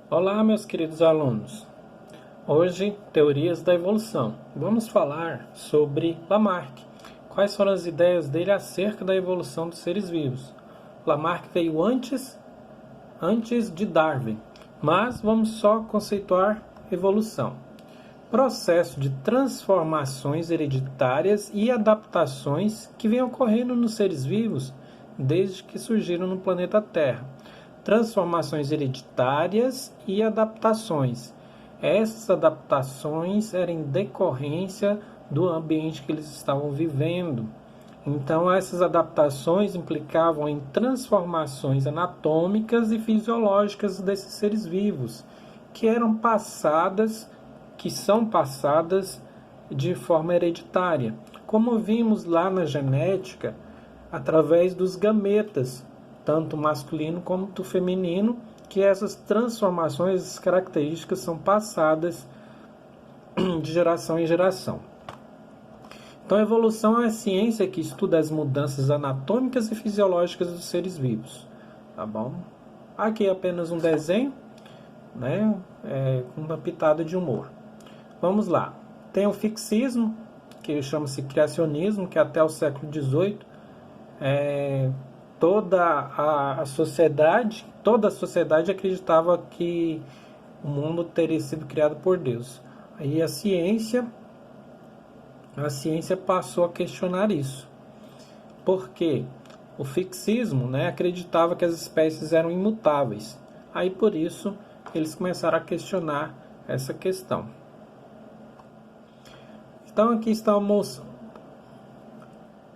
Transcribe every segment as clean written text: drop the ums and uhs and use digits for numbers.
Olá, meus queridos alunos. Hoje, teorias da evolução. Vamos falar sobre Lamarck. Quais foram as ideias dele acerca da evolução dos seres vivos? Lamarck veio antes de Darwin, mas vamos só conceituar evolução. Processo de transformações hereditárias e adaptações que vêm ocorrendo nos seres vivos desde que surgiram no planeta Terra. Transformações hereditárias e adaptações. Essas adaptações eram em decorrência do ambiente que eles estavam vivendo. Então, essas adaptações implicavam em transformações anatômicas e fisiológicas desses seres vivos, que são passadas de forma hereditária. Como vimos lá na genética, através dos gametas, tanto masculino quanto feminino, que essas transformações, essas características são passadas de geração em geração. Então, a evolução é a ciência que estuda as mudanças anatômicas e fisiológicas dos seres vivos. Tá bom? Aqui é apenas um desenho, né? Com uma pitada de humor. Vamos lá. Tem o fixismo, que chama-se criacionismo, que até o século XVIII toda a sociedade acreditava que o mundo teria sido criado por Deus. Aí a ciência passou a questionar isso. Por quê? O fixismo, acreditava que as espécies eram imutáveis. Aí por isso eles começaram a questionar essa questão. Então aqui estamos.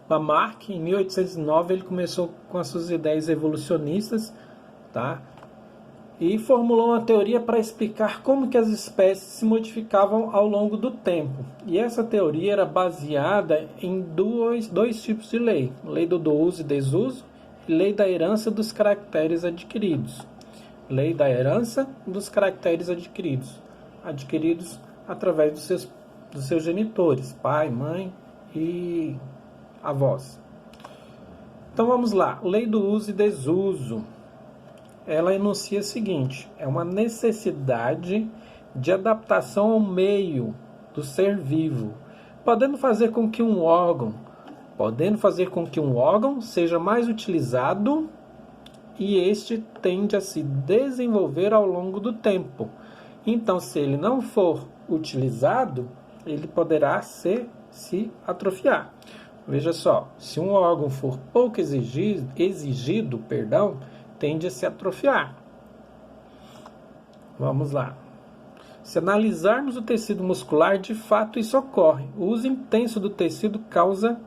Lamarck, em 1809, ele começou com as suas ideias evolucionistas, tá? E formulou uma teoria para explicar como que as espécies se modificavam ao longo do tempo. E essa teoria era baseada em dois tipos de lei: lei do uso e desuso e lei da herança dos caracteres adquiridos. Lei da herança dos caracteres adquiridos através dos seus genitores, pai, mãe e avós. Então vamos lá. Lei do uso e desuso. Ela enuncia o seguinte: é uma necessidade de adaptação ao meio do ser vivo, podendo fazer com que um órgão seja mais utilizado e este tende a se desenvolver ao longo do tempo. Então, se ele não for utilizado, ele poderá se atrofiar. Veja só, se um órgão for pouco exigido, tende a se atrofiar. Vamos lá. Se analisarmos o tecido muscular, de fato isso ocorre. O uso intenso do tecido causa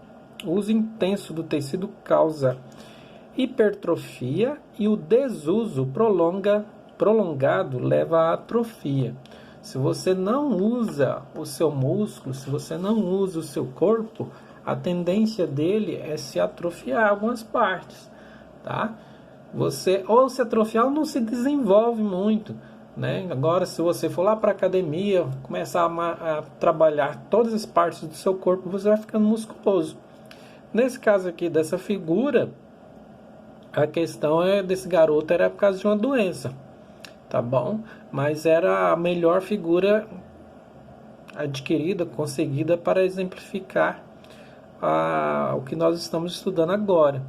hipertrofia e o desuso prolongado leva à atrofia. Se você não usa o seu músculo, se você não usa o seu corpo, a tendência dele é se atrofiar algumas partes, tá? Você ou se atrofiar ou não se desenvolve muito, né? Agora, se você for lá para a academia, começar a trabalhar todas as partes do seu corpo, você vai ficando musculoso. Nesse caso aqui, dessa figura, a questão desse garoto era por causa de uma doença, tá bom? Mas era a melhor figura adquirida, conseguida para exemplificar o que nós estamos estudando agora.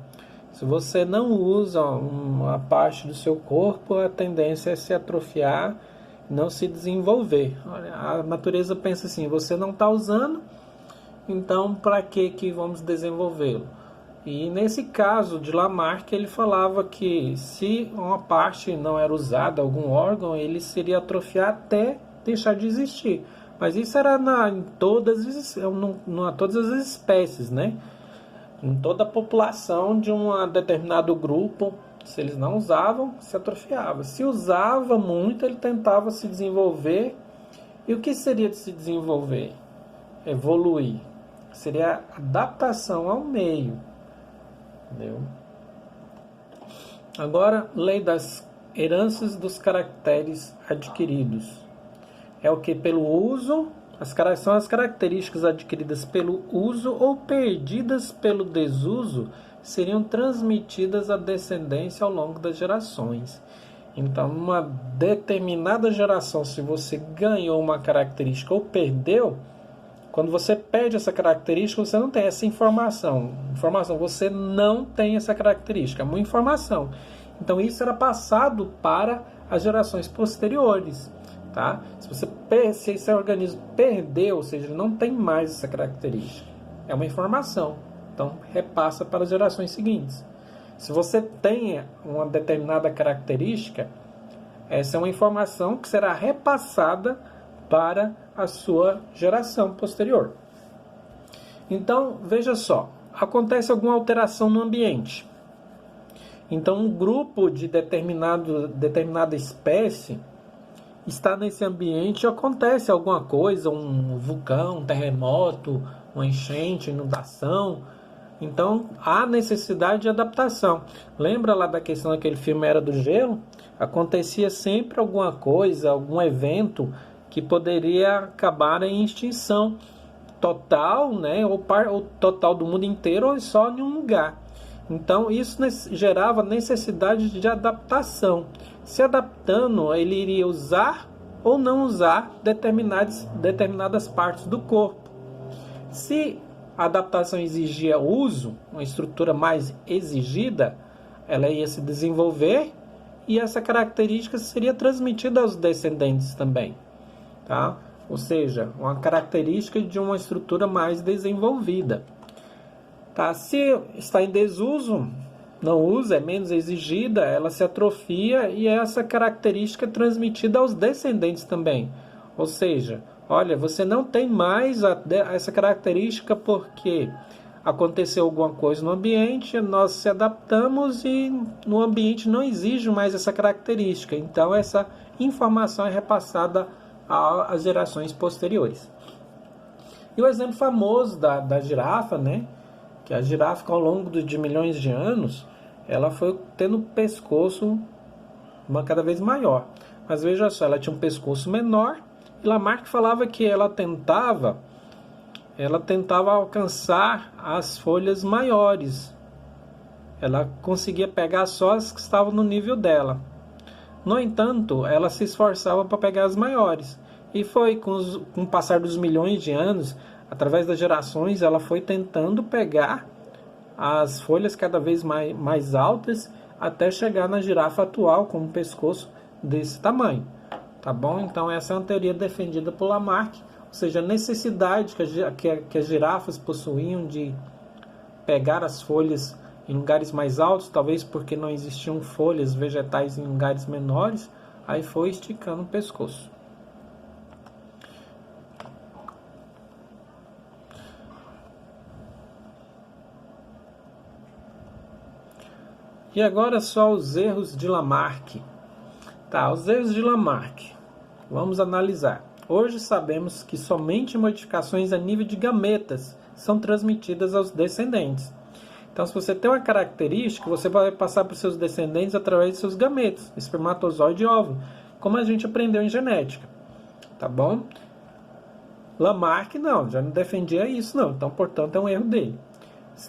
Se você não usa uma parte do seu corpo, a tendência é se atrofiar, não se desenvolver. A natureza pensa assim: você não está usando, então para que vamos desenvolvê-lo? E nesse caso de Lamarck, ele falava que se uma parte não era usada, algum órgão, ele seria atrofiar até deixar de existir. Mas isso era em todas as espécies, né? Em toda a população de um determinado grupo, se eles não usavam, se atrofiava. Se usava muito, ele tentava se desenvolver. E o que seria de se desenvolver? Evoluir. Seria adaptação ao meio. Entendeu? Agora, lei das heranças dos caracteres adquiridos. É o que? Pelo uso, são as características adquiridas pelo uso ou perdidas pelo desuso seriam transmitidas à descendência ao longo das gerações. Então, numa determinada geração, se você ganhou uma característica ou perdeu, quando você perde essa característica, você não tem essa informação. Você não tem essa característica, é uma informação. Então, isso era passado para as gerações posteriores. Tá? Se esse organismo perdeu, ou seja, ele não tem mais essa característica, é uma informação. Então, repassa para as gerações seguintes. Se você tem uma determinada característica, essa é uma informação que será repassada para a sua geração posterior. Então, veja só, acontece alguma alteração no ambiente. Então, um grupo de determinada espécie está nesse ambiente e acontece alguma coisa, um vulcão, um terremoto, uma enchente, inundação. Então, há necessidade de adaptação. Lembra lá da questão daquele filme Era do Gelo? Acontecia sempre alguma coisa, algum evento que poderia acabar em extinção total, né? ou total do mundo inteiro, ou só em um lugar. Então, isso gerava necessidade de adaptação. Se adaptando, ele iria usar ou não usar determinadas partes do corpo. Se a adaptação exigia uso, uma estrutura mais exigida, ela ia se desenvolver e essa característica seria transmitida aos descendentes também. Tá? Ou seja, uma característica de uma estrutura mais desenvolvida. Tá? Se está em desuso, não usa, é menos exigida, ela se atrofia e essa característica é transmitida aos descendentes também. Ou seja, olha, você não tem mais essa característica porque aconteceu alguma coisa no ambiente, nós se adaptamos e no ambiente não exige mais essa característica. Então, essa informação é repassada às gerações posteriores. E o exemplo famoso da girafa, né? Que a girafa, ao longo de milhões de anos, ela foi tendo um pescoço cada vez maior. Mas veja só, ela tinha um pescoço menor e Lamarck falava que ela tentava alcançar as folhas maiores. Ela conseguia pegar só as que estavam no nível dela. No entanto, ela se esforçava para pegar as maiores. E foi com o passar dos milhões de anos, através das gerações, ela foi tentando pegar as folhas cada vez mais altas até chegar na girafa atual com um pescoço desse tamanho. Tá bom? Então essa é uma teoria defendida por Lamarck, ou seja, a necessidade que as girafas possuíam de pegar as folhas em lugares mais altos, talvez porque não existiam folhas vegetais em lugares menores, aí foi esticando o pescoço. E agora só os erros de Lamarck. Tá, os erros de Lamarck. Vamos analisar. Hoje sabemos que somente modificações a nível de gametas são transmitidas aos descendentes. Então, se você tem uma característica, você vai passar para os seus descendentes através de seus gametas, espermatozoide e óvulo, como a gente aprendeu em genética. Tá bom? Lamarck não, já não defendia isso não. Então, portanto, é um erro dele.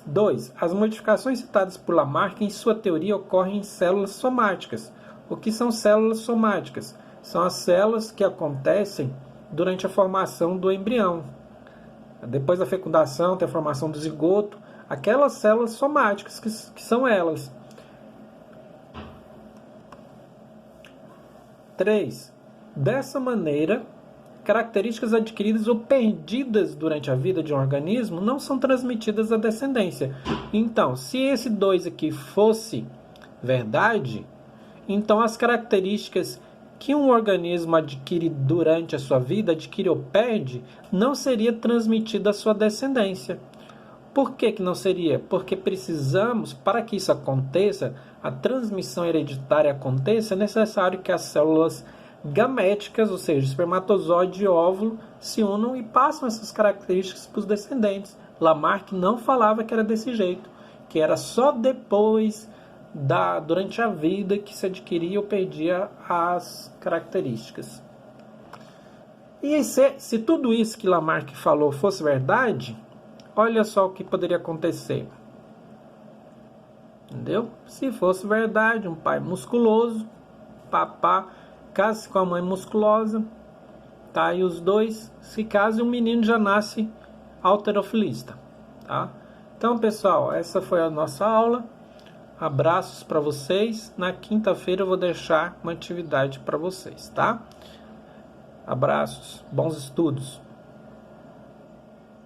2. As modificações citadas por Lamarck em sua teoria ocorrem em células somáticas. O que são células somáticas? São as células que acontecem durante a formação do embrião. Depois da fecundação, tem a formação do zigoto. Aquelas células somáticas que são elas. 3. Dessa maneira, características adquiridas ou perdidas durante a vida de um organismo não são transmitidas à descendência. Então, se esse 2 aqui fosse verdade, então as características que um organismo adquire durante a sua vida, adquire ou perde, não seria transmitida à sua descendência. Por que não seria? Porque precisamos, para que isso aconteça, a transmissão hereditária aconteça, é necessário que as células gaméticas, ou seja, espermatozoide e óvulo, se unam e passam essas características para os descendentes. Lamarck não falava que era desse jeito, que era só depois, durante a vida, que se adquiria ou perdia as características. E se tudo isso que Lamarck falou fosse verdade, olha só o que poderia acontecer. Entendeu? Se fosse verdade, um pai musculoso, papá, case com a mãe musculosa, tá? E os dois se casam e o menino já nasce halterofilista, tá? Então, pessoal, essa foi a nossa aula. Abraços para vocês. Na quinta-feira eu vou deixar uma atividade para vocês, tá? Abraços, bons estudos.